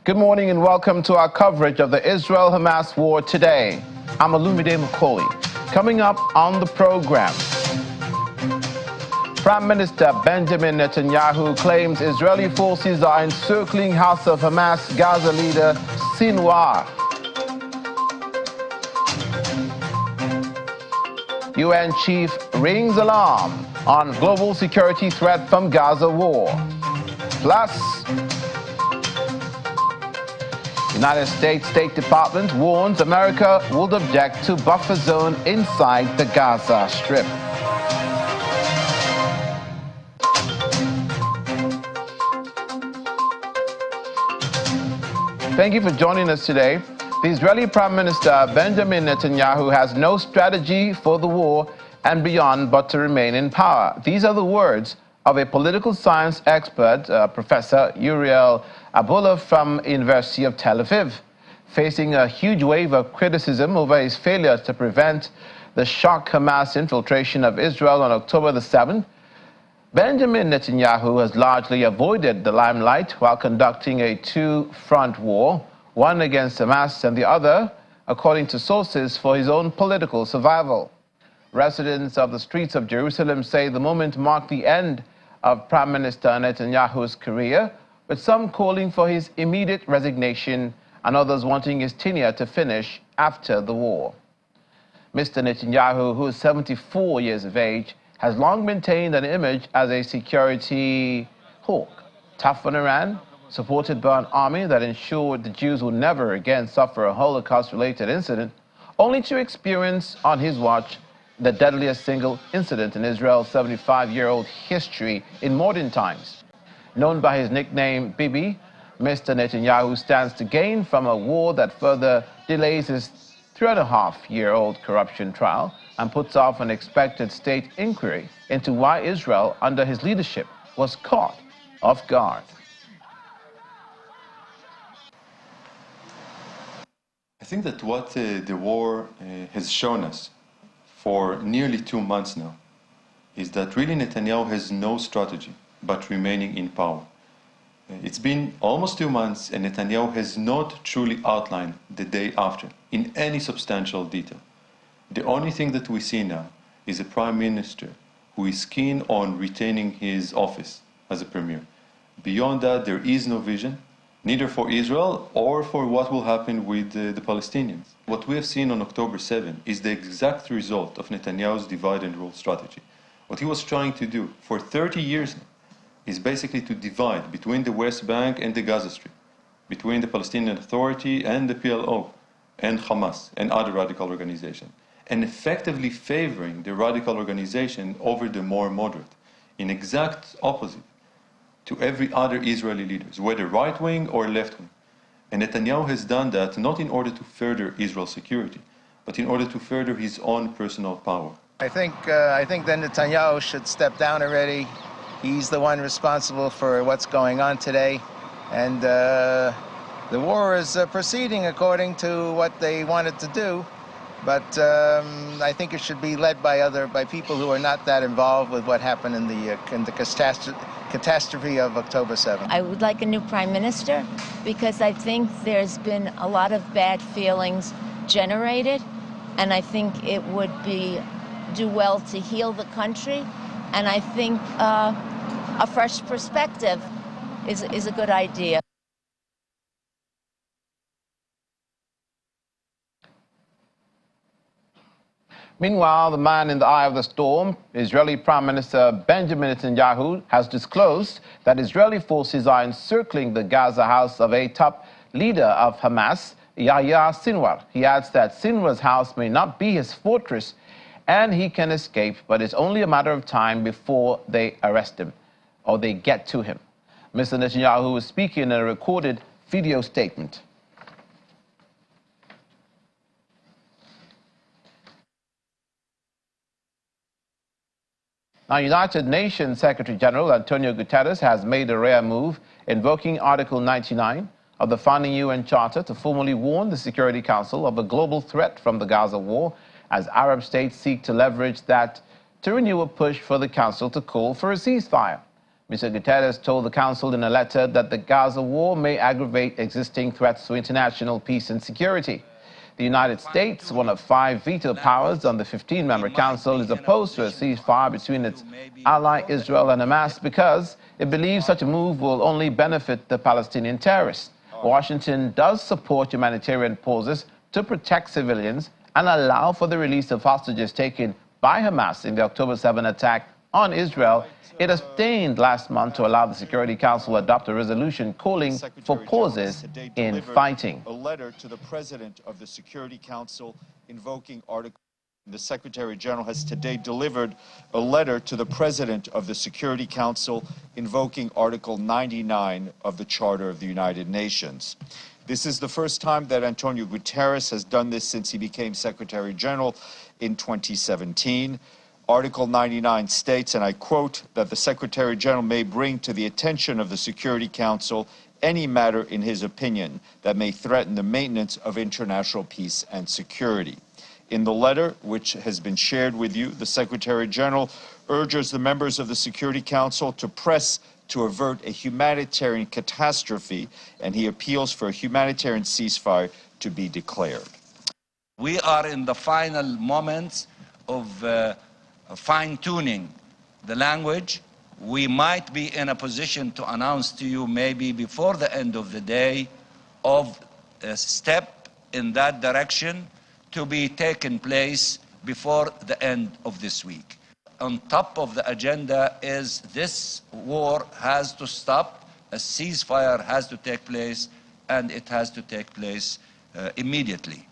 Good morning and welcome to our coverage of the Israel-Hamas war today. I'm Olumide Macaulay. Coming up on the program, Prime Minister Benjamin Netanyahu claims Israeli forces are encircling house of Hamas Gaza leader Sinwar. UN chief rings alarm on global security threat from Gaza war. Plus, United States State Department warns America would object to buffer zone inside the Gaza Strip. Thank you for joining us today. The Israeli Prime Minister Benjamin Netanyahu has no strategy for the war and beyond but to remain in power. These are the words of a political science expert, Professor Uriel-Abulov from University of Tel Aviv. Facing a huge wave of criticism over his failure to prevent the shock Hamas infiltration of Israel on October the 7th, Benjamin Netanyahu has largely avoided the limelight while conducting a two-front war, one against Hamas and the other, according to sources, for his own political survival. Residents of the streets of Jerusalem say the moment marked the end of Prime Minister Netanyahu's career, with some calling for his immediate resignation and others wanting his tenure to finish after the war. Mr. Netanyahu, who is 74 years of age, has long maintained an image as a security hawk, tough on Iran, supported by an army that ensured the Jews would never again suffer a Holocaust-related incident, only to experience on his watch the deadliest single incident in Israel's 75-year-old history in modern times. Known by his nickname Bibi, Mr. Netanyahu stands to gain from a war that further delays his 3.5-year-old corruption trial and puts off an expected state inquiry into why Israel, under his leadership, was caught off guard. I think that what the war has shown us for nearly 2 months now is that really Netanyahu has no strategy but remaining in power. It's been almost 2 months and Netanyahu has not truly outlined the day after in any substantial detail. The only thing that we see now is a prime minister who is keen on retaining his office as a premier. Beyond that, there is no vision, neither for Israel or for what will happen with the Palestinians. What we have seen on October 7 is the exact result of Netanyahu's divide and rule strategy. What he was trying to do for 30 years now is basically to divide between the West Bank and the Gaza Strip, between the Palestinian Authority and the PLO and Hamas and other radical organizations, and effectively favoring the radical organization over the more moderate, in exact opposite to every other Israeli leaders, whether right-wing or left-wing. And Netanyahu has done that not in order to further Israel's security, but in order to further his own personal power. I think that Netanyahu should step down already. He's the one responsible for what's going on today. And the war is proceeding according to what they wanted to do. But I think it should be led by people who are not that involved with what happened in the catastrophe of October 7th. I would like a new prime minister because I think there's been a lot of bad feelings generated, and I think it would do well to heal the country, and I think a fresh perspective is a good idea. Meanwhile, the man in the eye of the storm, Israeli Prime Minister Benjamin Netanyahu, has disclosed that Israeli forces are encircling the Gaza house of a top leader of Hamas, Yahya Sinwar. He adds that Sinwar's house may not be his fortress and he can escape, but it's only a matter of time before they arrest him or they get to him. Mr. Netanyahu was speaking in a recorded video statement. Now, United Nations Secretary General Antonio Guterres has made a rare move, invoking Article 99 of the founding UN Charter to formally warn the Security Council of a global threat from the Gaza war, as Arab states seek to leverage that to renew a push for the Council to call for a ceasefire. Mr. Guterres told the Council in a letter that the Gaza war may aggravate existing threats to international peace and security. The United States, one of 5 veto powers on the 15-member Council, is opposed to a ceasefire between its ally Israel and Hamas because it believes such a move will only benefit the Palestinian terrorists. Washington does support humanitarian pauses to protect civilians and allow for the release of hostages taken by Hamas in the October 7 attack on Israel. It abstained last month to allow the Security Council to adopt a resolution calling for pauses in fighting. A letter to the President of the Security Council invoking Article. The Secretary General has today delivered a letter to the President of the Security Council invoking Article 99 of the Charter of the United Nations. This is the first time that Antonio Guterres has done this since he became Secretary General in 2017. Article 99 states, and I quote, that the Secretary General may bring to the attention of the Security Council any matter in his opinion that may threaten the maintenance of international peace and security. In the letter, which has been shared with you, the Secretary General urges the members of the Security Council to press to avert a humanitarian catastrophe, and he appeals for a humanitarian ceasefire to be declared. We are in the final moments of fine-tuning the language. We might be in a position to announce to you maybe before the end of the day of a step in that direction to be taken place before the end of this week. On top of the agenda is this war has to stop, a ceasefire has to take place, and it has to take place immediately.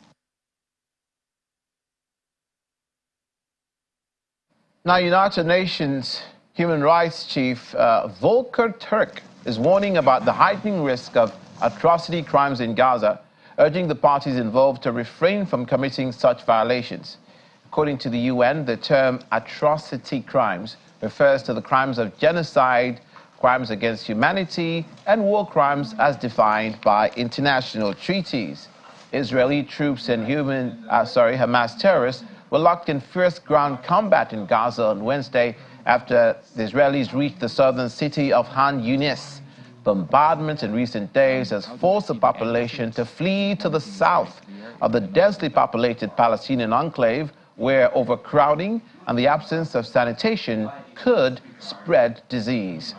Now, United Nations Human Rights Chief Volker Turk is warning about the heightening risk of atrocity crimes in Gaza, urging the parties involved to refrain from committing such violations. According to the UN, the term atrocity crimes refers to the crimes of genocide, crimes against humanity, and war crimes as defined by international treaties. Israeli troops and Hamas terrorists were locked in fierce ground combat in Gaza on Wednesday after the Israelis reached the southern city of Han Yunis. Bombardment in recent days has forced the population to flee to the south of the densely populated Palestinian enclave, where overcrowding and the absence of sanitation could spread disease.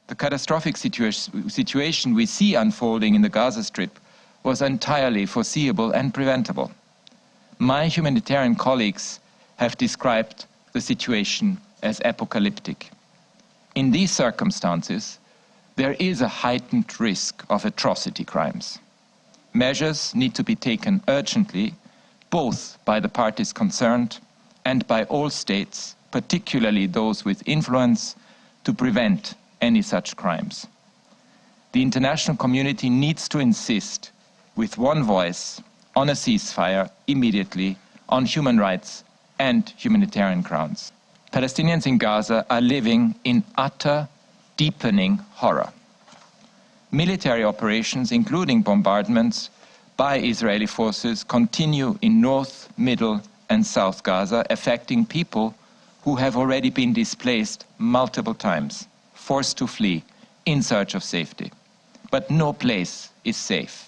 The catastrophic situation we see unfolding in the Gaza Strip was entirely foreseeable and preventable. My humanitarian colleagues have described the situation as apocalyptic. In these circumstances, there is a heightened risk of atrocity crimes. Measures need to be taken urgently, both by the parties concerned and by all states, particularly those with influence, to prevent any such crimes. The international community needs to insist with one voice on a ceasefire immediately on human rights and humanitarian grounds. Palestinians in Gaza are living in utter, deepening horror. Military operations, including bombardments by Israeli forces, continue in North, Middle, and South Gaza, affecting people who have already been displaced multiple times, forced to flee in search of safety. But no place is safe.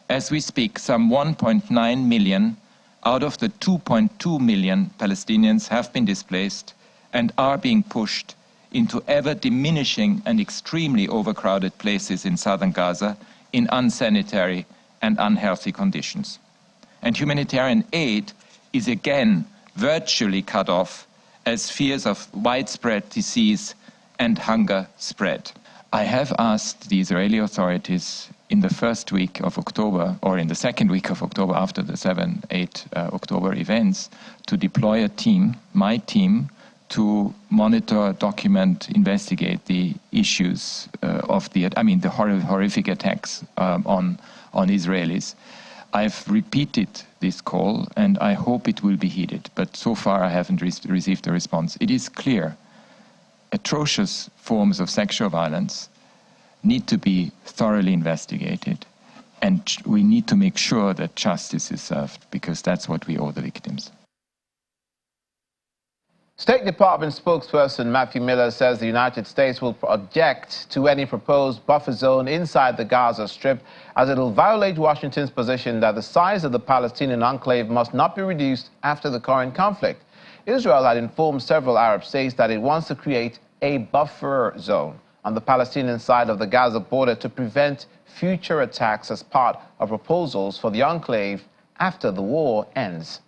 As we speak, some 1.9 million out of the 2.2 million Palestinians have been displaced and are being pushed into ever-diminishing and extremely overcrowded places in southern Gaza in unsanitary and unhealthy conditions. And humanitarian aid is again virtually cut off as fears of widespread disease and hunger spread. I have asked the Israeli authorities in the first week of October, or in the second week of October after the 7-8 October events, to deploy a team, my team, to monitor, document, investigate the issues of the horrific attacks on Israelis. I've repeated this call, and I hope it will be heeded, but so far I haven't received a response. It is clear atrocious forms of sexual violence need to be thoroughly investigated, and we need to make sure that justice is served, because that's what we owe the victims. State Department spokesperson Matthew Miller says the United States will object to any proposed buffer zone inside the Gaza Strip, as it will violate Washington's position that the size of the Palestinian enclave must not be reduced after the current conflict. Israel had informed several Arab states that it wants to create a buffer zone on the Palestinian side of the Gaza border to prevent future attacks as part of proposals for the enclave after the war ends.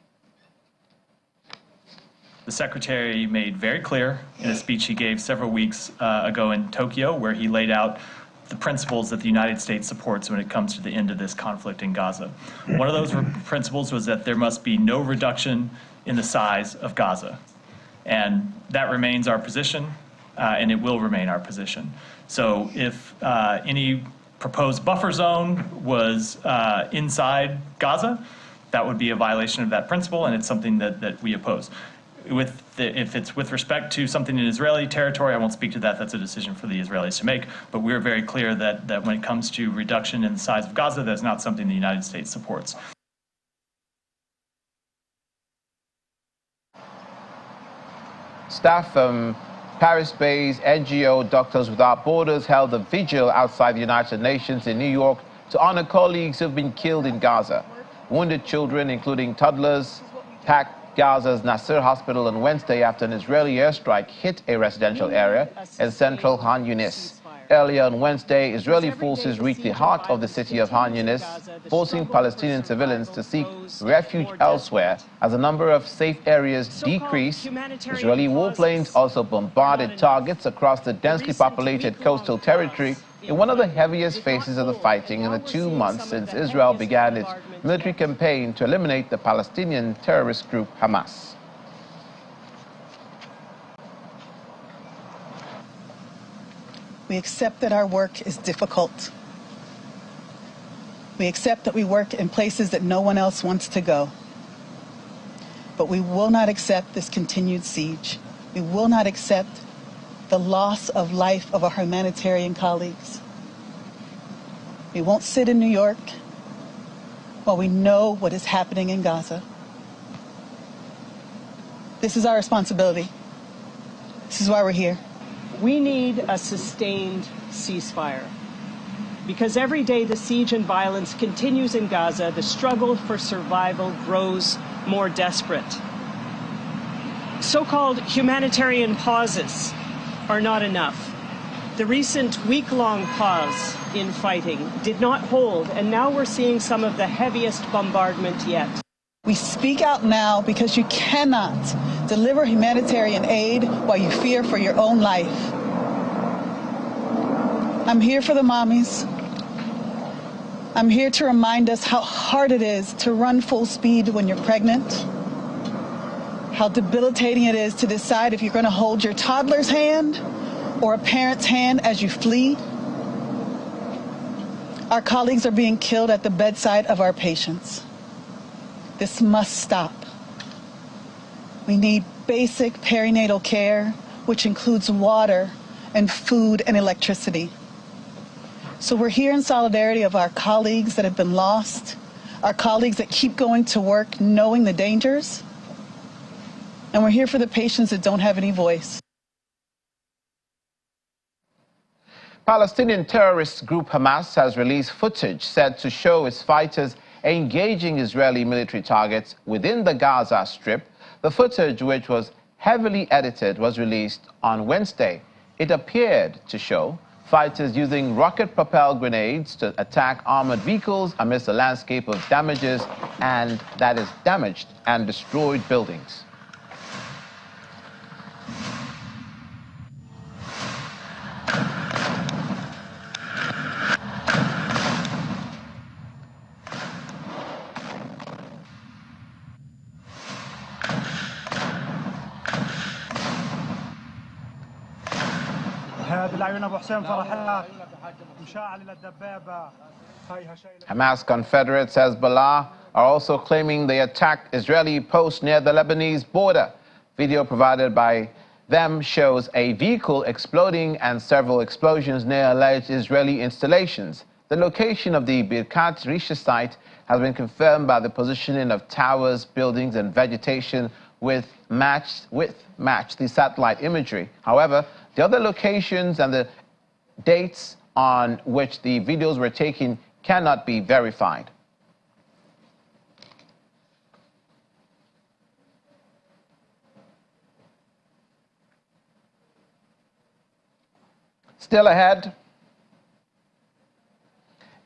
The Secretary made very clear in a speech he gave several weeks ago in Tokyo, where he laid out the principles that the United States supports when it comes to the end of this conflict in Gaza. One of those principles was that there must be no reduction in the size of Gaza. And that remains our position, and it will remain our position. So if any proposed buffer zone was inside Gaza, that would be a violation of that principle, and it's something that we oppose. If it's with respect to something in Israeli territory, I won't speak to that. That's a decision for the Israelis to make. But we're very clear that when it comes to reduction in the size of Gaza, that's not something the United States supports. Staff from Paris-based NGO Doctors Without Borders held a vigil outside the United Nations in New York to honor colleagues who have been killed in Gaza. Wounded children, including toddlers, packed Gaza's Nasser hospital on Wednesday after an Israeli airstrike hit a residential area in central Khan Yunis. Earlier on Wednesday, Israeli forces reached the heart of the city of Khan Yunis, forcing Palestinian civilians to seek refuge elsewhere as the number of safe areas decreased. Israeli warplanes also bombarded targets across the densely populated coastal territory in one of the heaviest phases of the fighting in the 2 months since Israel began its military campaign to eliminate the Palestinian terrorist group Hamas. We accept that our work is difficult. We accept that we work in places that no one else wants to go. But we will not accept this continued siege. We will not accept the loss of life of our humanitarian colleagues. We won't sit in New York while we know what is happening in Gaza. This is our responsibility. This is why we're here. We need a sustained ceasefire. Because every day the siege and violence continues in Gaza, the struggle for survival grows more desperate. So-called humanitarian pauses are not enough. The recent week-long pause in fighting did not hold, and now we're seeing some of the heaviest bombardment yet. We speak out now because you cannot deliver humanitarian aid while you fear for your own life. I'm here for the mommies. I'm here to remind us how hard it is to run full speed when you're pregnant, how debilitating it is to decide if you're going to hold your toddler's hand or a parent's hand as you flee. Our colleagues are being killed at the bedside of our patients. This must stop. We need basic perinatal care, which includes water and food and electricity. So we're here in solidarity of our colleagues that have been lost, our colleagues that keep going to work knowing the dangers, and we're here for the patients that don't have any voice. Palestinian terrorist group Hamas has released footage said to show its fighters engaging Israeli military targets within the Gaza Strip. The footage, which was heavily edited, was released on Wednesday. It appeared to show fighters using rocket-propelled grenades to attack armored vehicles amidst a landscape of damaged and destroyed buildings. Hamas confederates Hezbollah are also claiming they attacked Israeli posts near the Lebanese border. Video provided by them shows a vehicle exploding and several explosions near alleged Israeli installations. The location of the Birkat Risha site has been confirmed by the positioning of towers, buildings and vegetation match the satellite imagery. However, the other locations and the dates on which the videos were taken cannot be verified. Still ahead,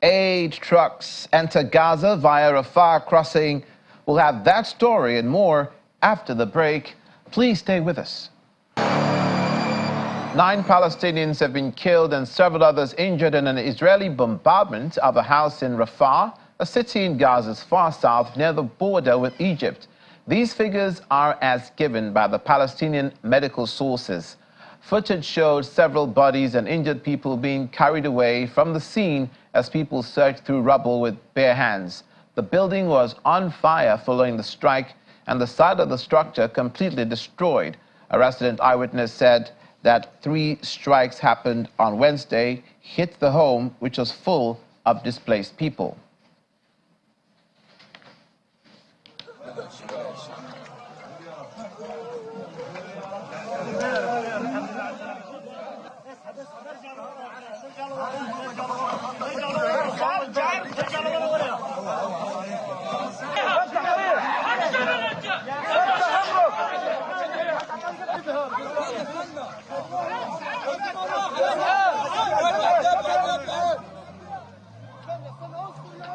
aid trucks enter Gaza via Rafah crossing. We'll have that story and more after the break. Please stay with us. 9 Palestinians have been killed and several others injured in an Israeli bombardment of a house in Rafah, a city in Gaza's far south near the border with Egypt. These figures are as given by the Palestinian medical sources. Footage showed several bodies and injured people being carried away from the scene as people searched through rubble with bare hands. The building was on fire following the strike and the side of the structure completely destroyed. A resident eyewitness said that 3 strikes happened on Wednesday, hit the home, which was full of displaced people.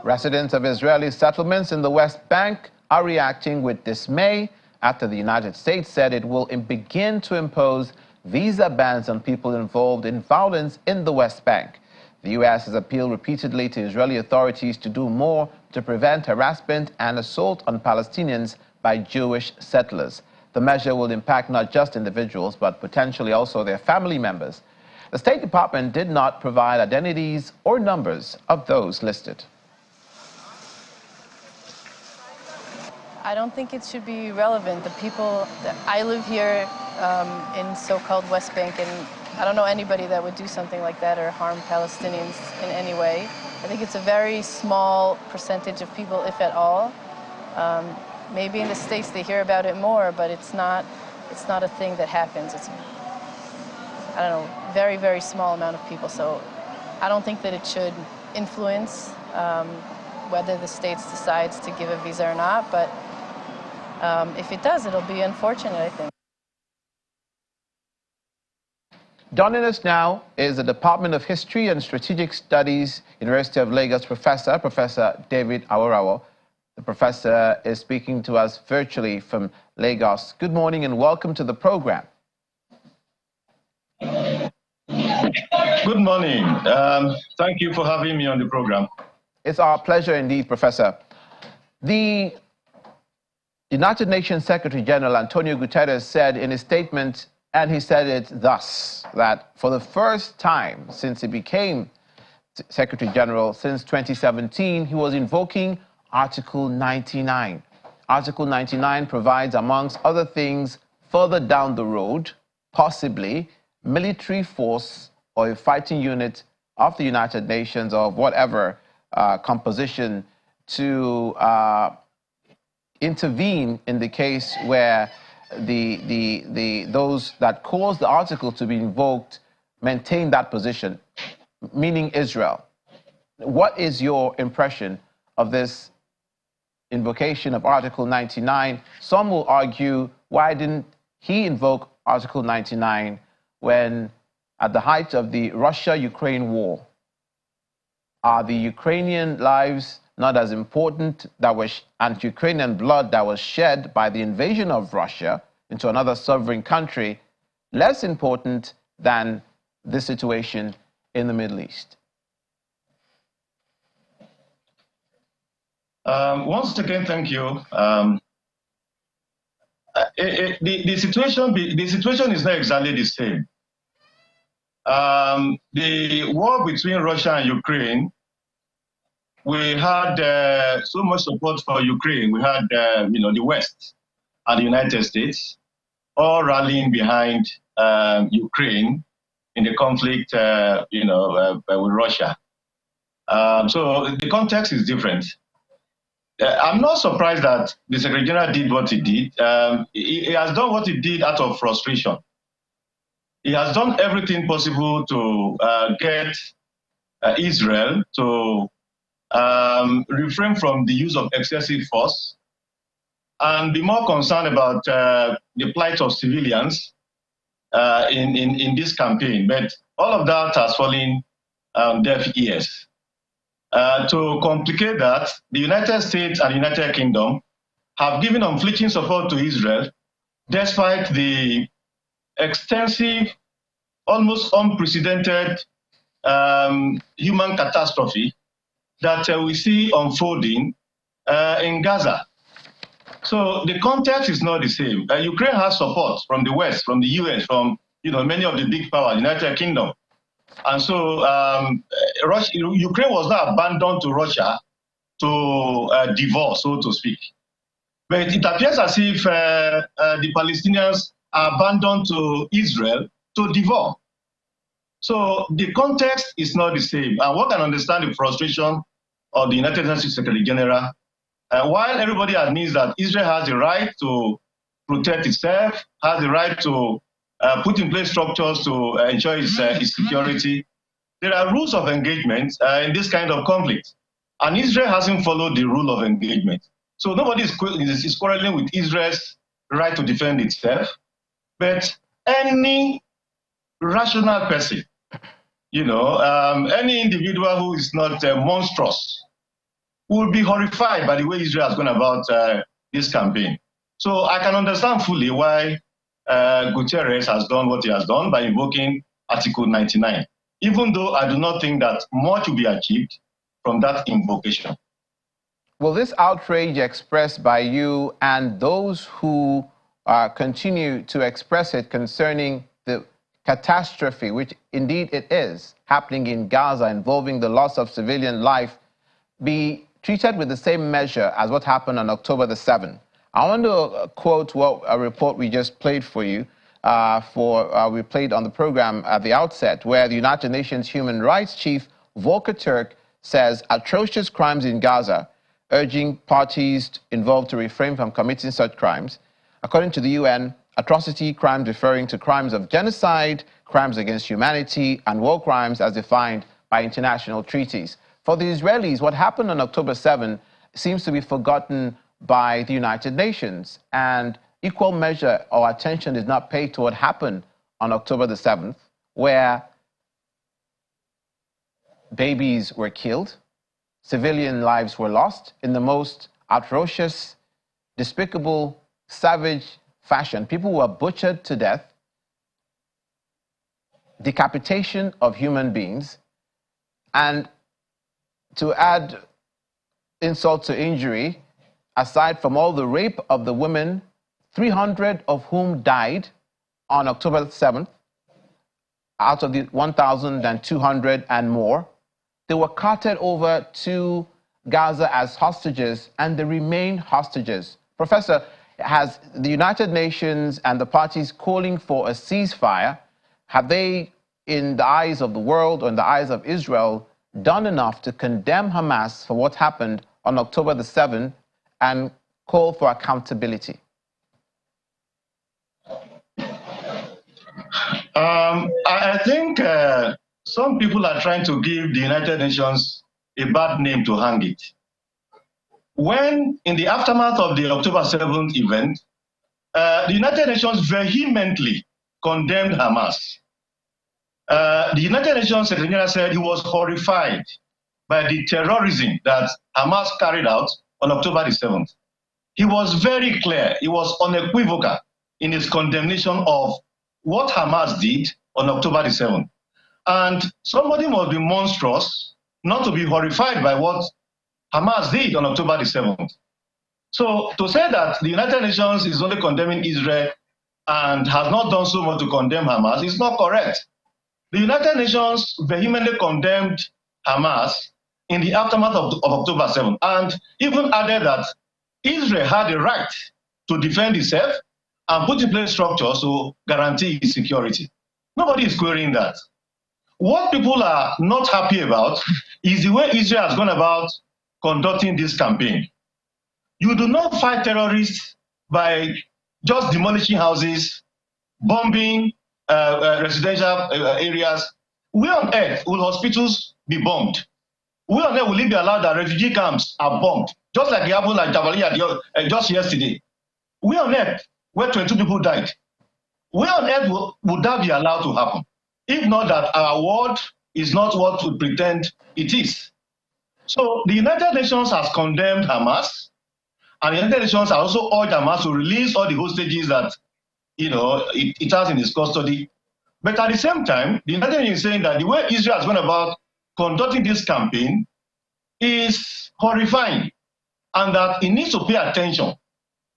Residents of Israeli settlements in the West Bank are reacting with dismay after the United States said it will begin to impose visa bans on people involved in violence in the West Bank. The U.S. has appealed repeatedly to Israeli authorities to do more to prevent harassment and assault on Palestinians by Jewish settlers. The measure will impact not just individuals, but potentially also their family members. The State Department did not provide identities or numbers of those listed. I don't think it should be relevant. The people, I live here in so-called West Bank, and I don't know anybody that would do something like that or harm Palestinians in any way. I think it's a very small percentage of people, if at all. Maybe in the States they hear about it more, but it's not a thing that happens. It's, I don't know, very, very small amount of people. So I don't think that it should influence whether the States decides to give a visa or not, but if it does, it'll be unfortunate, I think. Joining us now is the Department of History and Strategic Studies, University of Lagos professor, Professor David Awarawo. The professor is speaking to us virtually from Lagos. Good morning and welcome to the program. Good morning. Thank you for having me on the program. It's our pleasure indeed, Professor. The United Nations Secretary General Antonio Guterres said in his statement, and he said it thus, that for the first time since he became Secretary General, since 2017, he was invoking Article 99. Article 99 provides, amongst other things, further down the road, possibly, military force or a fighting unit of the United Nations or of whatever composition to intervene in the case where those that caused the article to be invoked maintain that position, meaning Israel. What is your impression of this invocation of Article 99? Some will argue, why didn't he invoke Article 99 when at the height of the Russia-Ukraine war? Are the Ukrainian lives not as important and Ukrainian blood that was shed by the invasion of Russia into another sovereign country less important than this situation in the Middle East? Once again, thank you. The situation is not exactly the same. The war between Russia and Ukraine, we had so much support for Ukraine. We had, the West and the United States all rallying behind Ukraine in the conflict, with Russia. So the context is different. I'm not surprised that the Secretary General did what he did. He has done what he did out of frustration. He has done everything possible to get Israel to refrain from the use of excessive force and be more concerned about the plight of civilians in this campaign. But all of that has fallen on deaf ears. To complicate that, the United States and United Kingdom have given unflinching support to Israel, despite the extensive, almost unprecedented human catastrophe that we see unfolding in Gaza. So the context is not the same. Ukraine has support from the West, from the US, from many of the big powers, United Kingdom. And so Ukraine was not abandoned to Russia to divorce, so to speak. But it appears as if the Palestinians are abandoned to Israel to divorce. So the context is not the same. And one can understand the frustration of the United Nations Secretary General. While everybody admits that Israel has the right to protect itself, has the right to put in place structures to ensure its security, there are rules of engagement in this kind of conflict. And Israel hasn't followed the rule of engagement. So nobody is quarreling with Israel's right to defend itself. But any rational person, any individual who is not monstrous, will be horrified by the way Israel has gone about this campaign. So I can understand fully why Guterres has done what he has done by invoking Article 99, even though I do not think that much will be achieved from that invocation. Will this outrage expressed by you and those who continue to express it concerning the catastrophe, which indeed it is, happening in Gaza, involving the loss of civilian life, be treated with the same measure as what happened on October the 7th? I want to quote a report we just played for you, we played on the program at the outset, where the United Nations Human Rights Chief Volker Turk says atrocious crimes in Gaza, urging parties involved to refrain from committing such crimes. According to the UN, atrocity crimes referring to crimes of genocide, crimes against humanity, and war crimes as defined by international treaties. For the Israelis, what happened on October 7 seems to be forgotten by the United Nations, and equal measure or attention is not paid to what happened on October the 7th, where babies were killed, civilian lives were lost in the most atrocious, despicable, savage fashion. People were butchered to death, decapitation of human beings, and to add insult to injury, aside from all the rape of the women, 300 of whom died on October 7th, out of the 1,200 and more, they were carted over to Gaza as hostages, and they remain hostages. Professor, has the United Nations and the parties calling for a ceasefire, have they, in the eyes of the world or in the eyes of Israel, done enough to condemn Hamas for what happened on October the 7th and call for accountability? I think some people are trying to give the United Nations a bad name to hang it. When, in the aftermath of the October 7th event, the United Nations vehemently condemned Hamas. The United Nations Secretary General said he was horrified by the terrorism that Hamas carried out on October the 7th. He was very clear, he was unequivocal in his condemnation of what Hamas did on October the 7th. And somebody must be monstrous not to be horrified by what Hamas did on October the 7th. So to say that the United Nations is only condemning Israel and has not done so much to condemn Hamas is not correct. The United Nations vehemently condemned Hamas in the aftermath of October 7th, and even added that Israel had the right to defend itself and put in place structures to guarantee its security. Nobody is querying that. What people are not happy about is the way Israel has gone about conducting this campaign. You do not fight terrorists by just demolishing houses, bombing residential areas. Where on earth will hospitals be bombed? Where on earth will it be allowed that refugee camps are bombed? Just like it happened like Jabalia just yesterday. Where on earth, where 22 people died? Where on earth would that be allowed to happen? If not that our world is not what we pretend it is. So the United Nations has condemned Hamas, and the United Nations has also urged Hamas to release all the hostages that it has in its custody. But at the same time, the United Nations is saying that the way Israel has gone about conducting this campaign is horrifying, and that it needs to pay attention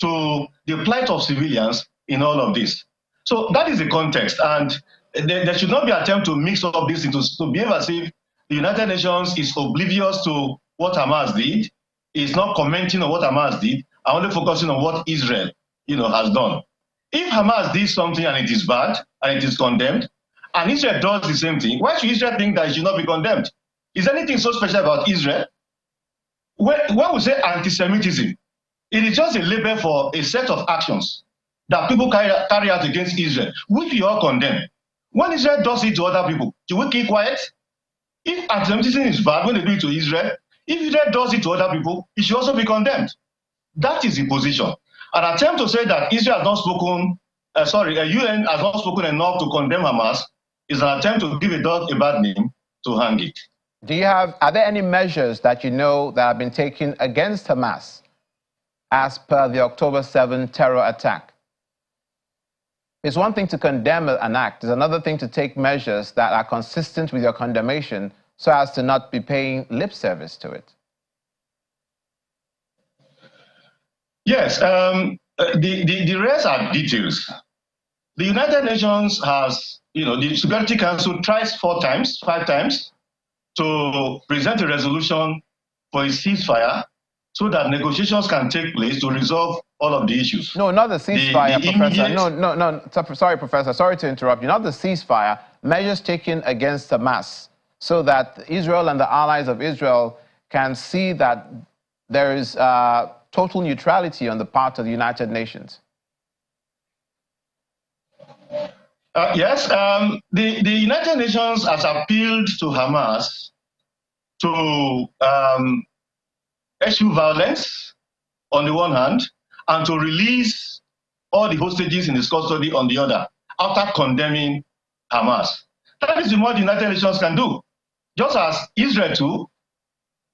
to the plight of civilians in all of this. So that is the context, and there should not be an attempt to mix up this into to behave as if the United Nations is oblivious to what Hamas did, is not commenting on what Hamas did, and only focusing on what Israel, has done. If Hamas did something and it is bad and it is condemned, and Israel does the same thing, why should Israel think that it should not be condemned? Is there anything so special about Israel? When we say anti-Semitism, it is just a label for a set of actions that people carry out against Israel, which we all condemn. When Israel does it to other people, should we keep quiet? If anti-Semitism is bad when they do it to Israel, if Israel does it to other people, it should also be condemned. That is the position. An attempt to say that Israel has not spoken, UN has not spoken enough to condemn Hamas is an attempt to give a dog a bad name to hang it. Are there any measures that you know that have been taken against Hamas as per the October 7 terror attack? It's one thing to condemn an act. It's another thing to take measures that are consistent with your condemnation so as to not be paying lip service to it. Yes, the rest are details. The United Nations has, the Security Council tries 5 times to present a resolution for a ceasefire so that negotiations can take place to resolve all of the issues. No, not the ceasefire, Professor. No. Sorry, Professor. Sorry to interrupt you. Not the ceasefire. Measures taken against Hamas so that Israel and the allies of Israel can see that there is total neutrality on the part of the United Nations. Yes, the United Nations has appealed to Hamas to eschew violence on the one hand and to release all the hostages in its custody on the other, after condemning Hamas. That is what the United Nations can do. Just as Israel too,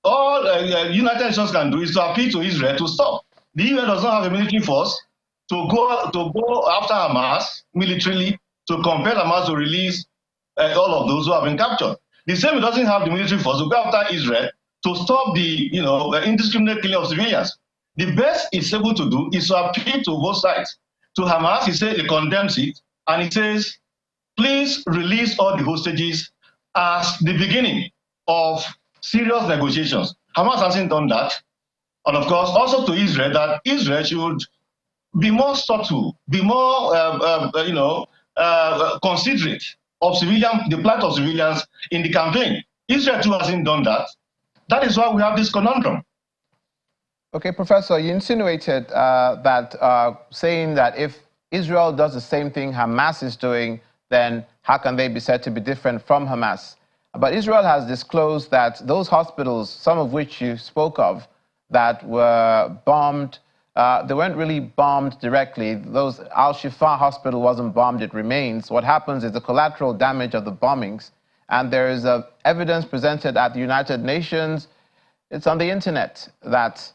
all United Nations can do is to appeal to Israel to stop. The UN does not have a military force to go after Hamas militarily, to compel Hamas to release all of those who have been captured. The same, it doesn't have the military force to go after Israel to stop the indiscriminate killing of civilians. The best it's able to do is to appeal to both sides. To Hamas, he says he condemns it, and he says, please release all the hostages as the beginning of serious negotiations. Hamas hasn't done that. And of course, also to Israel, that Israel should be more subtle, be more, considerate of the plight of civilians in the campaign. Israel too hasn't done that. That is why we have this conundrum. Okay, Professor, you insinuated saying that if Israel does the same thing Hamas is doing, then how can they be said to be different from Hamas? But Israel has disclosed that those hospitals, some of which you spoke of, that were bombed, they weren't really bombed directly. Those Al-Shifa hospital wasn't bombed, it remains. What happens is the collateral damage of the bombings, and there is evidence presented at the United Nations, it's on the internet, that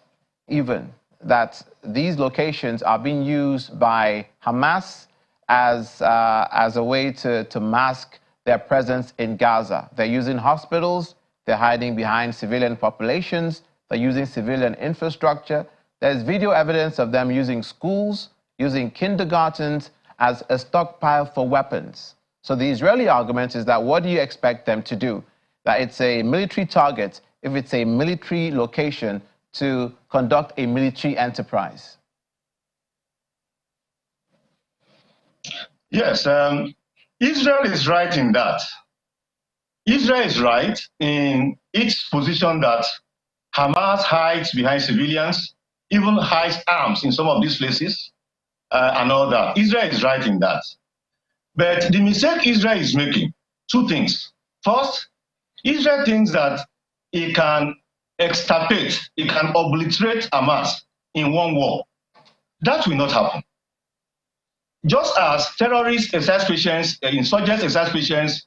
these locations are being used by Hamas as a way to mask their presence in Gaza. They're using hospitals, they're hiding behind civilian populations, they're using civilian infrastructure. There's video evidence of them using schools, using kindergartens as a stockpile for weapons. So the Israeli argument is that what do you expect them to do? That it's a military target if it's a military location to conduct a military enterprise. Yes, Israel is right in that. Israel is right in its position that Hamas hides behind civilians even hide arms in some of these places and all that. Israel is right in that. But the mistake Israel is making, two things. First, Israel thinks that it can extirpate, it can obliterate Hamas in one war. That will not happen. Just as terrorist exercise patients, insurgents exercise patients,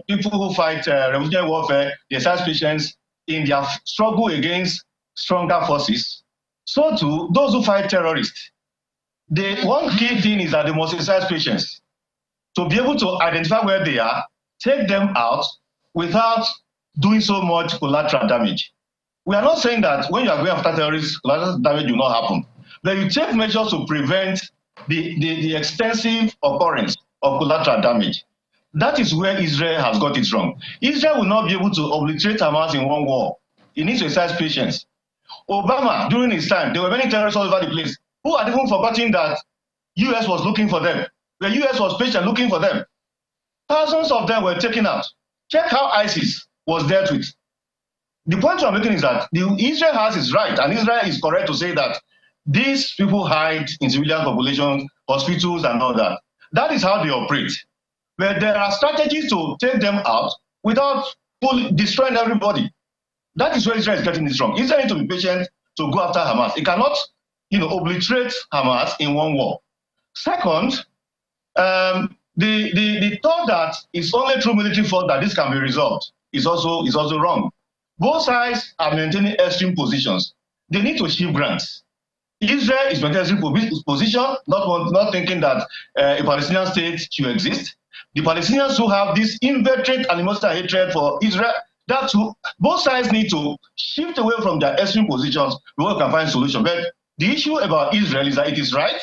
people who fight revolutionary warfare, the exercise patients in their struggle against stronger forces, so too, those who fight terrorists, the one key thing is that they must exercise patience to be able to identify where they are, take them out without doing so much collateral damage. We are not saying that when you are going after terrorists, collateral damage will not happen, but you take measures to prevent the extensive occurrence of collateral damage. That is where Israel has got it wrong. Israel will not be able to obliterate Hamas in one war. It needs to exercise patience. Obama, during his time, there were many terrorists all over the place who had even forgotten that U.S. was looking for them. The U.S. was patient looking for them. Thousands of them were taken out. Check how ISIS was dealt with. The point I'm making is that Israel has its right, and Israel is correct to say that these people hide in civilian populations, hospitals, and all that. That is how they operate. But there are strategies to take them out without destroying everybody. That is where Israel is getting this wrong. Israel needs to be patient to go after Hamas. It cannot, obliterate Hamas in one war. Second, the thought that it's only through military force that this can be resolved is also wrong. Both sides are maintaining extreme positions. They need to shift grants. Israel is maintaining extreme position, not thinking that a Palestinian state should exist. The Palestinians who have this inveterate animosity and hatred for Israel, both sides need to shift away from their extreme positions before we can find a solution. But the issue about Israel is that it is right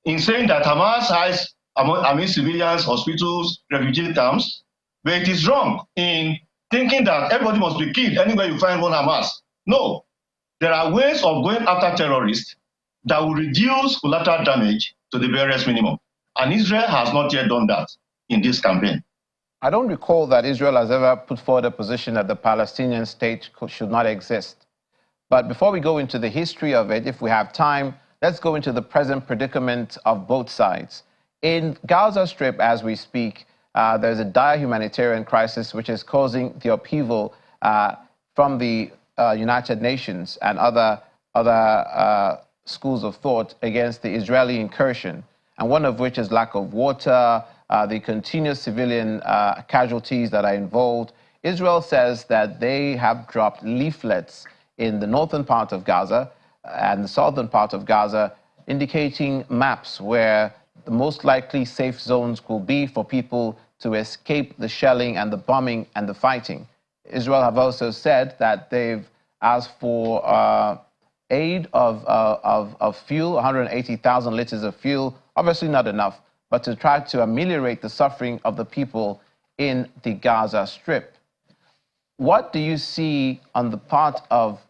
in saying that Hamas hides among civilians, hospitals, refugee camps, but it is wrong in thinking that everybody must be killed anywhere you find one Hamas. No, there are ways of going after terrorists that will reduce collateral damage to the barest minimum. And Israel has not yet done that in this campaign. I don't recall that Israel has ever put forward a position that the Palestinian state should not exist. But before we go into the history of it, if we have time, let's go into the present predicament of both sides. In Gaza Strip, as we speak, there's a dire humanitarian crisis which is causing the upheaval from the United Nations and other schools of thought against the Israeli incursion, and one of which is lack of water, the continuous civilian casualties that are involved. Israel says that they have dropped leaflets in the northern part of Gaza and the southern part of Gaza, indicating maps where the most likely safe zones will be for people to escape the shelling and the bombing and the fighting. Israel have also said that they've asked for aid of fuel, 180,000 liters of fuel, obviously not enough, but to try to ameliorate the suffering of the people in the Gaza Strip. What do you see on the part of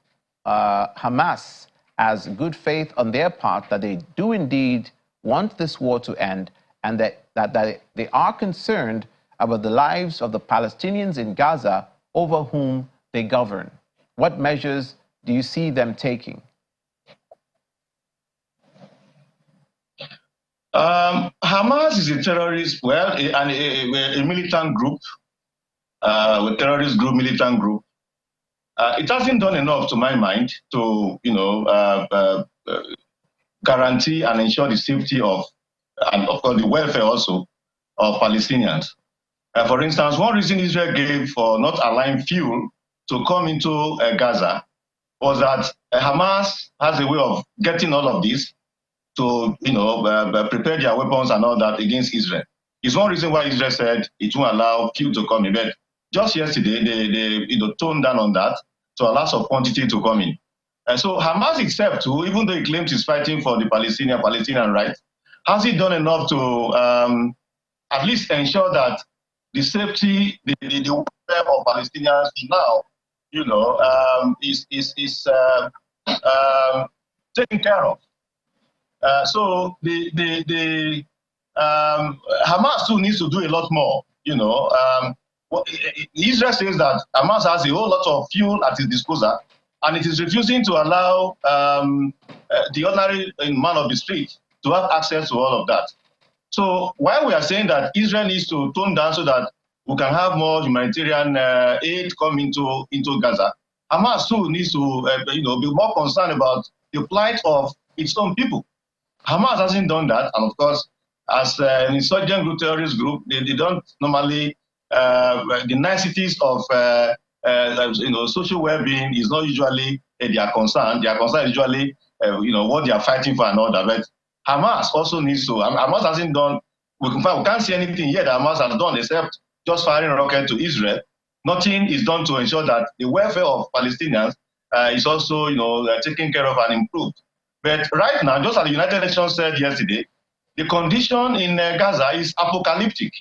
Hamas as good faith on their part that they do indeed want this war to end, and that they are concerned about the lives of the Palestinians in Gaza over whom they govern? What measures do you see them taking? Hamas is a terrorist, a militant group, a terrorist group, militant group. It hasn't done enough, to my mind, to guarantee and ensure the safety of, and of course the welfare also, of Palestinians. For instance, one reason Israel gave for not allowing fuel to come into Gaza was that Hamas has a way of getting all of this to prepare their weapons and all that against Israel. It's one reason why Israel said it won't allow fuel to come in. But just yesterday, they toned down on that to allow some quantity to come in. And so Hamas itself too, even though it claims it's fighting for the Palestinian rights, has it done enough to at least ensure that the safety, the welfare of Palestinians now, is taken care of? So the Hamas too needs to do a lot more. Israel says that Hamas has a whole lot of fuel at its disposal, and it is refusing to allow the ordinary man of the street to have access to all of that. So while we are saying that Israel needs to tone down so that we can have more humanitarian aid come into Gaza, Hamas too needs to be more concerned about the plight of its own people. Hamas hasn't done that, and of course, as an insurgent group, terrorist group, they don't normally the niceties of social well-being is not usually their concern. Their concern is usually what they are fighting for and all that. But Hamas also needs to. Hamas hasn't done. We can't see anything yet that Hamas has done except just firing rockets to Israel. Nothing is done to ensure that the welfare of Palestinians is also taken care of and improved. But right now, just as the United Nations said yesterday, the condition in Gaza is apocalyptic.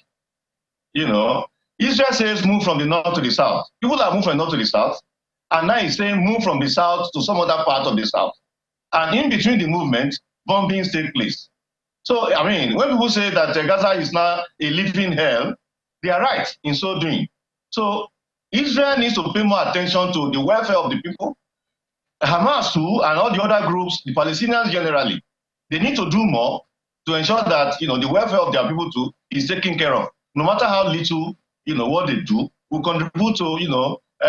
Israel says move from the north to the south. People have moved from the north to the south, and now it's saying move from the south to some other part of the south. And in between the movement, bombings take place. So, I mean, when people say that Gaza is now a living hell, they are right in so doing. So, Israel needs to pay more attention to the welfare of the people. Hamas too, and all the other groups, the Palestinians generally, they need to do more to ensure that the welfare of their people too is taken care of. No matter how little what they do, will contribute to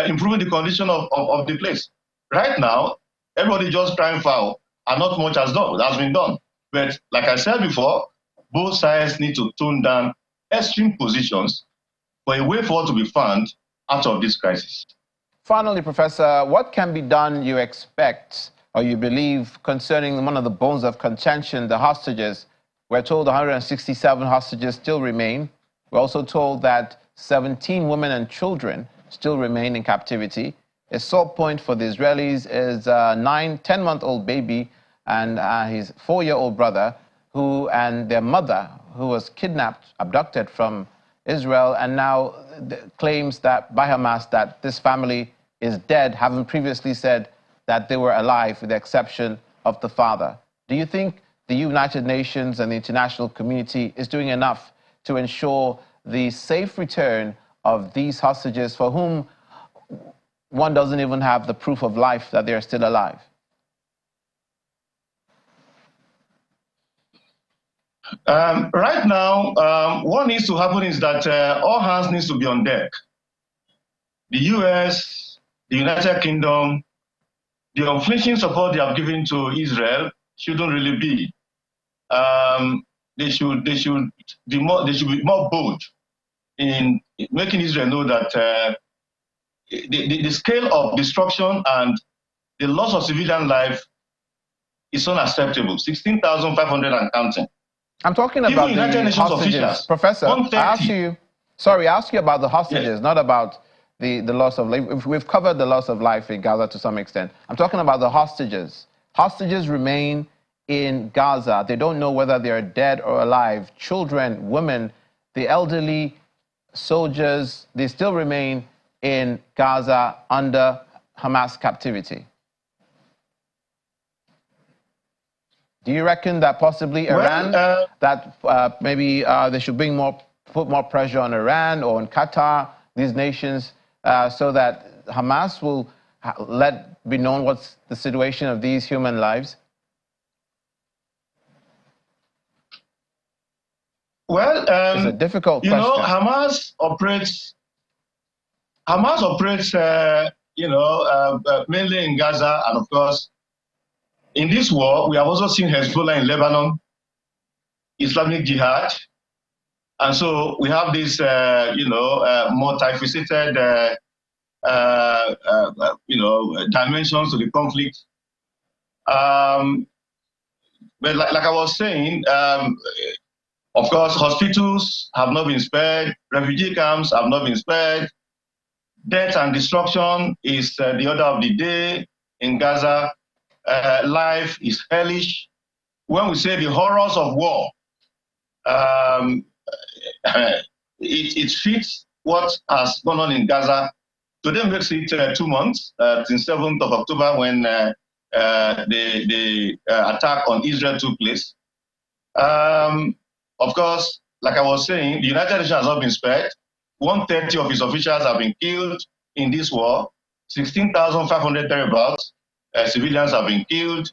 improving the condition of the place. Right now, everybody just crying foul, and not much has been done. But like I said before, both sides need to tone down extreme positions for a way forward to be found out of this crisis. Finally, Professor, what can be done, you expect, or you believe, concerning one of the bones of contention, the hostages? We're told 167 hostages still remain. We're also told that 17 women and children still remain in captivity. A sore point for the Israelis is a 10-month-old baby and his 4-year-old brother, and their mother, who was kidnapped, abducted from Israel, and now claims that by Hamas that this family is dead, having previously said that they were alive, with the exception of the father. Do you think the United Nations and the international community is doing enough to ensure the safe return of these hostages for whom one doesn't even have the proof of life that they're still alive? Right now, what needs to happen is that all hands needs to be on deck. The US, the United Kingdom, the unflinching support they have given to Israel shouldn't really be. They should be more bold in making Israel know that the scale of destruction and the loss of civilian life is unacceptable. 16,500 and counting. I'm talking about the hostages. Professor, I ask you about the hostages, yes, not about the loss of life. We've covered the loss of life in Gaza to some extent. I'm talking about the hostages. Hostages remain in Gaza. They don't know whether they're dead or alive. Children, women, the elderly, soldiers, they still remain in Gaza under Hamas captivity. Do you reckon that possibly Iran, maybe they should put more pressure on Iran or on Qatar, these nations, so that Hamas will let be known what's the situation of these human lives? Well, it's a difficult question. Hamas operates mainly in Gaza, and of course, in this war, we have also seen Hezbollah in Lebanon, Islamic Jihad, and so we have this, multifaceted, dimensions to the conflict. But like I was saying, of course, hospitals have not been spared, refugee camps have not been spared, death and destruction is the order of the day in Gaza. Life is hellish. When we say the horrors of war, it fits what has gone on in Gaza. Today makes it 2 months, since 7th of October when the attack on Israel took place. Of course, like I was saying, the United Nations has not been spared. 130 of its officials have been killed in this war. 16,500 thereabouts civilians have been killed.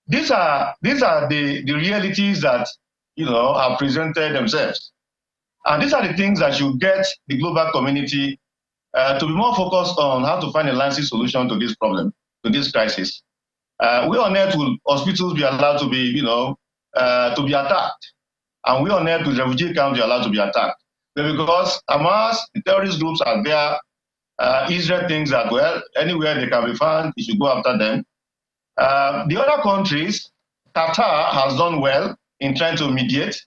These are the realities that have presented themselves, and these are the things that should get the global community to be more focused on how to find a lasting solution to this problem, to this crisis. We on earth will hospitals be allowed to be to be attacked, and we on earth will refugee camps be allowed to be attacked. But because Hamas, the terrorist groups are there, Israel thinks that, well, anywhere they can be found, it should go after them. The other countries, Qatar has done well in trying to mediate.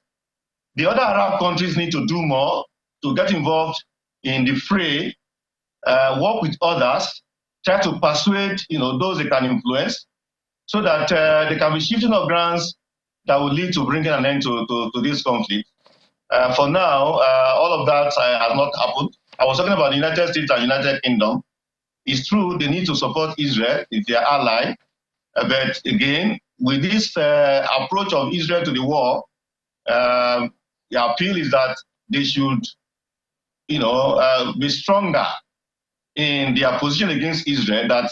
The other Arab countries need to do more to get involved in the fray, work with others, try to persuade those they can influence, so that there can be shifting of grounds that will lead to bringing an end to this conflict. For now, all of that has not happened. I was talking about the United States and United Kingdom. It's true they need to support Israel, it's their ally. But again, with this approach of Israel to the war, the appeal is that they should, be stronger in their position against Israel. That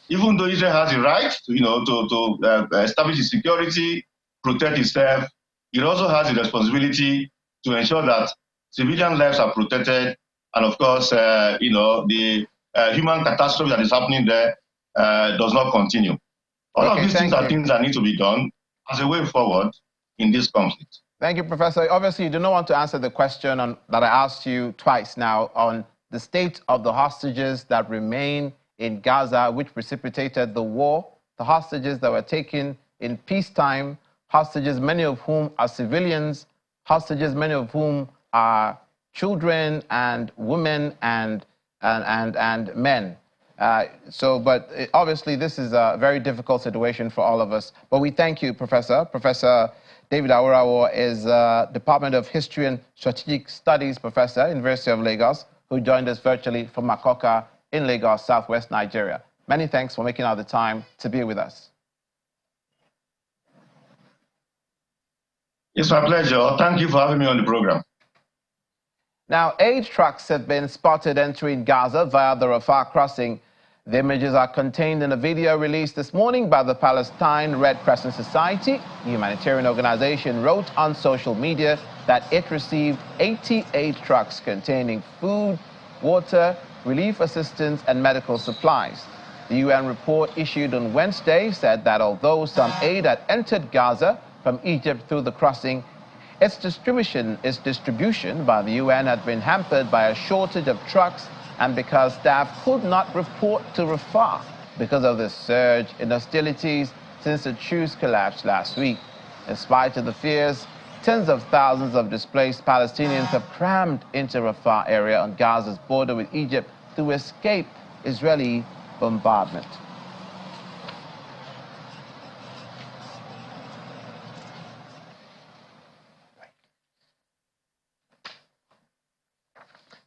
even though Israel has the right to establish its security, protect itself, it also has the responsibility to ensure that civilian lives are protected, and of course, the human catastrophe that is happening there does not continue. All of these things are things that need to be done as a way forward in this conflict. Thank you, Professor. Obviously, you do not want to answer the question that I asked you twice now on the state of the hostages that remain in Gaza, which precipitated the war, the hostages that were taken in peacetime, hostages, many of whom are civilians, hostages, many of whom are children and women and men. But obviously, this is a very difficult situation for all of us. But we thank you, Professor. Professor David Awurawo is Department of History and Strategic Studies Professor, University of Lagos, who joined us virtually from Makoka in Lagos, Southwest Nigeria. Many thanks for making out the time to be with us. It's my pleasure. Thank you for having me on the program. Now, 8 trucks have been spotted entering Gaza via the Rafah crossing. The images are contained in a video released this morning by the Palestine Red Crescent Society. The humanitarian organization wrote on social media that it received 88 trucks containing food, water, relief assistance, and medical supplies. The UN report issued on Wednesday said that although some aid had entered Gaza from Egypt through the crossing, its distribution by the UN had been hampered by a shortage of trucks and because staff could not report to Rafah because of the surge in hostilities since the truce collapsed last week. In spite of the fears, tens of thousands of displaced Palestinians have crammed into Rafah area on Gaza's border with Egypt to escape Israeli bombardment.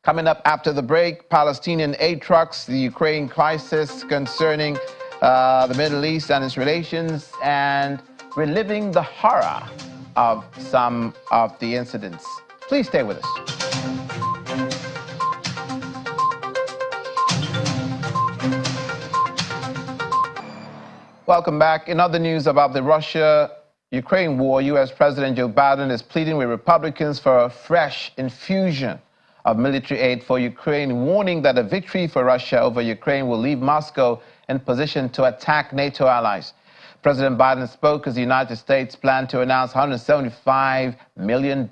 Coming up after the break, Palestinian aid trucks, the Ukraine crisis concerning the Middle East and its relations, and reliving the horror of some of the incidents. Please stay with us. Welcome back. In other news about the Russia-Ukraine war, U.S. President Joe Biden is pleading with Republicans for a fresh infusion of military aid for Ukraine, warning that a victory for Russia over Ukraine will leave Moscow in position to attack NATO allies. President Biden spoke as the United States planned to announce $175 million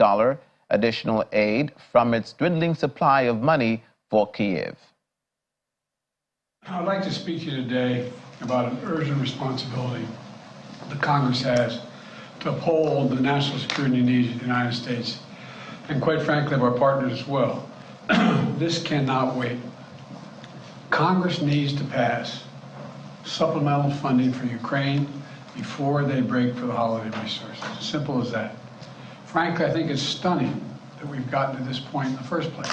additional aid from its dwindling supply of money for Kyiv. I'd like to speak to you today about an urgent responsibility the Congress has to uphold the national security needs of the United States and, quite frankly, of our partners as well. This cannot wait. Congress needs to pass supplemental funding for Ukraine before they break for the holiday resources. As simple as that. Frankly, I think it's stunning that we've gotten to this point in the first place.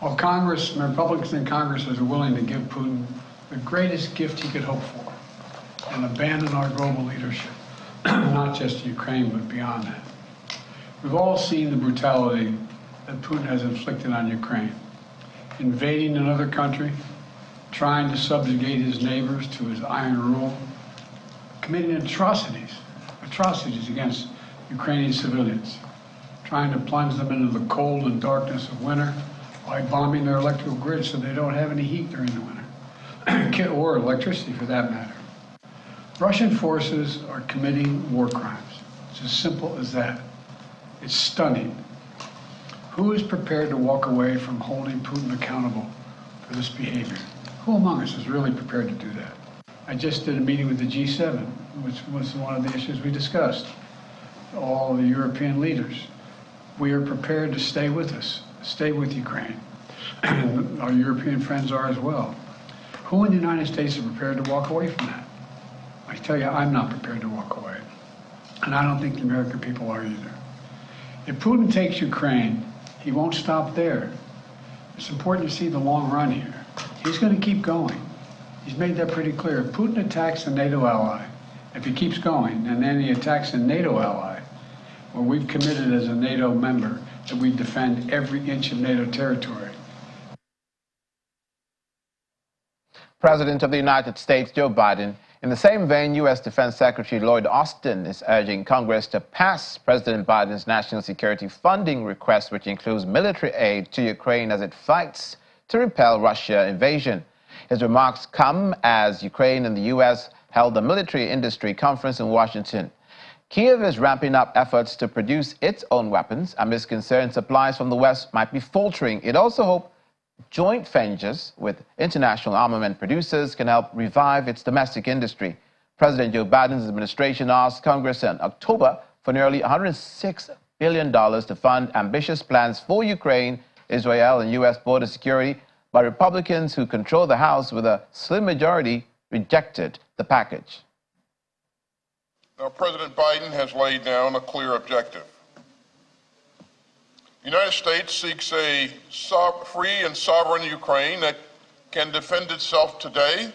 While Congress, and Republicans in Congress are willing to give Putin the greatest gift he could hope for and abandon our global leadership, not just Ukraine, but beyond that. We've all seen the brutality that Putin has inflicted on Ukraine, invading another country, trying to subjugate his neighbors to his iron rule, committing atrocities against Ukrainian civilians, trying to plunge them into the cold and darkness of winter by bombing their electrical grid so they don't have any heat during the winter, or electricity for that matter. Russian forces are committing war crimes. It's as simple as that. It's stunning. Who is prepared to walk away from holding Putin accountable for this behavior? Who among us is really prepared to do that? I just did a meeting with the G7, which was one of the issues we discussed. All the European leaders. We are prepared to stay with us, stay with Ukraine. And our European friends are as well. Who in the United States is prepared to walk away from that? I tell you, I'm not prepared to walk away. And I don't think the American people are either. If Putin takes Ukraine, he won't stop there. It's important to see the long run here. He's going to keep going. He's made that pretty clear. If Putin attacks a NATO ally, if he keeps going, and then he attacks a NATO ally, well, we've committed as a NATO member that we defend every inch of NATO territory. President of the United States, Joe Biden. In the same vein, U.S. Defense Secretary Lloyd Austin is urging Congress to pass President Biden's national security funding request, which includes military aid to Ukraine as it fights to repel Russian invasion. His remarks come as Ukraine and the U.S. held a military industry conference in Washington. Kyiv is ramping up efforts to produce its own weapons amidst concern supplies from the West might be faltering. It also hopes joint ventures with international armament producers can help revive its domestic industry. President Joe Biden's administration asked Congress in October for nearly $106 billion to fund ambitious plans for Ukraine, Israel, and U.S. border security, but Republicans who control the House with a slim majority rejected the package. Now, President Biden has laid down a clear objective. The United States seeks a free and sovereign Ukraine that can defend itself today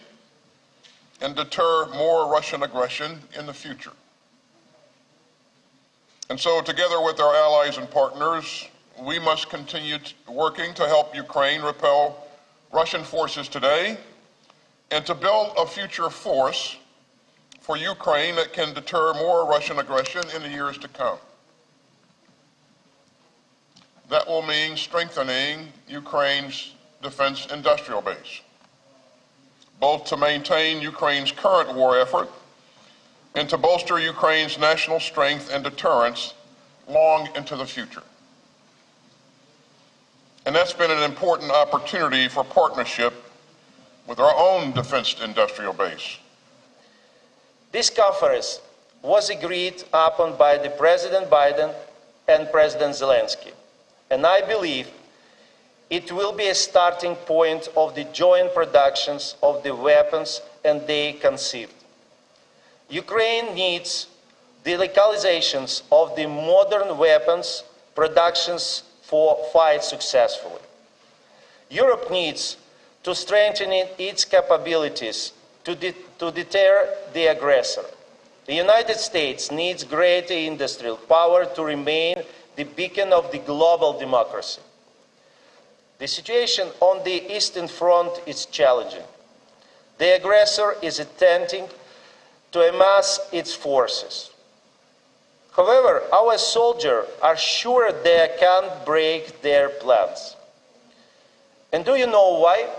and deter more Russian aggression in the future. And so, together with our allies and partners, we must continue working to help Ukraine repel Russian forces today and to build a future force for Ukraine that can deter more Russian aggression in the years to come. That will mean strengthening Ukraine's defense industrial base, both to maintain Ukraine's current war effort and to bolster Ukraine's national strength and deterrence long into the future. And that's been an important opportunity for partnership with our own defense industrial base. This conference was agreed upon by the President Biden and President Zelensky. And I believe it will be a starting point of the joint productions of the weapons and they conceived. Ukraine needs the localizations of the modern weapons productions for fight successfully. Europe needs to strengthen its capabilities to deter the aggressor. The United States needs greater industrial power to remain the beacon of the global democracy. The situation on the Eastern Front is challenging. The aggressor is attempting to amass its forces. However, our soldiers are sure they can't break their plans. And do you know why?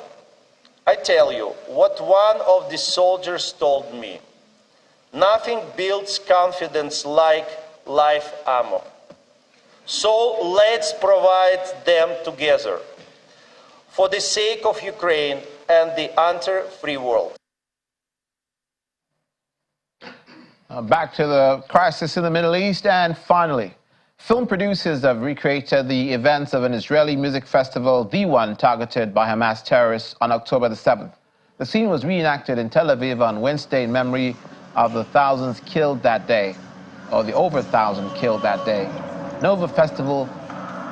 I tell you what one of the soldiers told me. Nothing builds confidence like live ammo. So let's provide them together for the sake of Ukraine and the entire free world. Back to the crisis in the Middle East, and finally, film producers have recreated the events of an Israeli music festival, the one targeted by Hamas terrorists on October the 7th. The scene was reenacted in Tel Aviv on Wednesday in memory of the thousands killed that day, or the over 1,000 killed that day. Nova Festival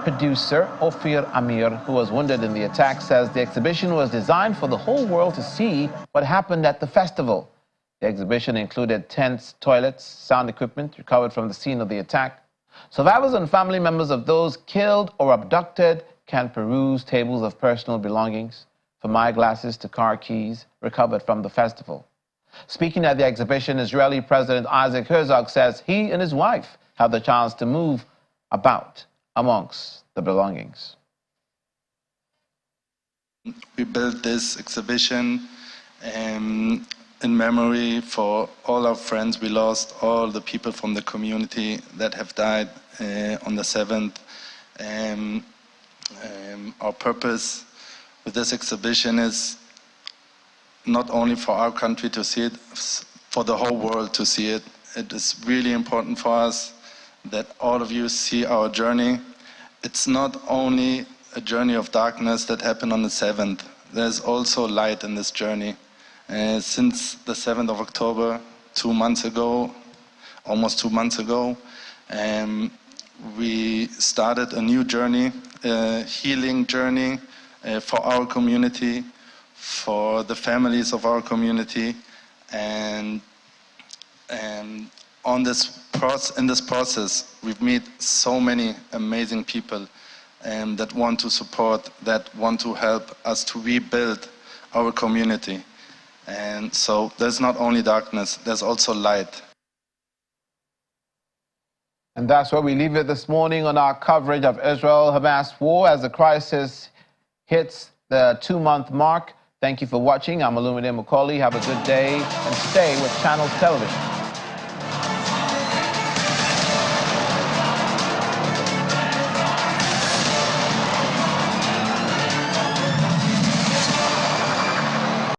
producer Ophir Amir, who was wounded in the attack, says the exhibition was designed for the whole world to see what happened at the festival. The exhibition included tents, toilets, sound equipment recovered from the scene of the attack. Survivors and family members of those killed or abducted can peruse tables of personal belongings. from eyeglasses to car keys recovered from the festival. Speaking at the exhibition, Israeli President Isaac Herzog says he and his wife have the chance to move about amongst the belongings. We built this exhibition in memory for all our friends we lost, all the people from the community that have died on the 7th. Our purpose with this exhibition is not only for our country to see it, for the whole world to see it. It is really important for us that all of you see our journey. It's not only a journey of darkness that happened on the 7th. There's also light in this journey. Since the 7th of October, 2 months ago, almost 2 months ago, we started a new journey, a healing journey for our community, for the families of our community, and in this process, we've met so many amazing people that want to support, that want to help us to rebuild our community. And so there's not only darkness, there's also light. And that's where we leave it this morning on our coverage of Israel-Hamas war as the crisis hits the 2-month mark. Thank you for watching. I'm Humanitarian. Have a good day and stay with Channels Television.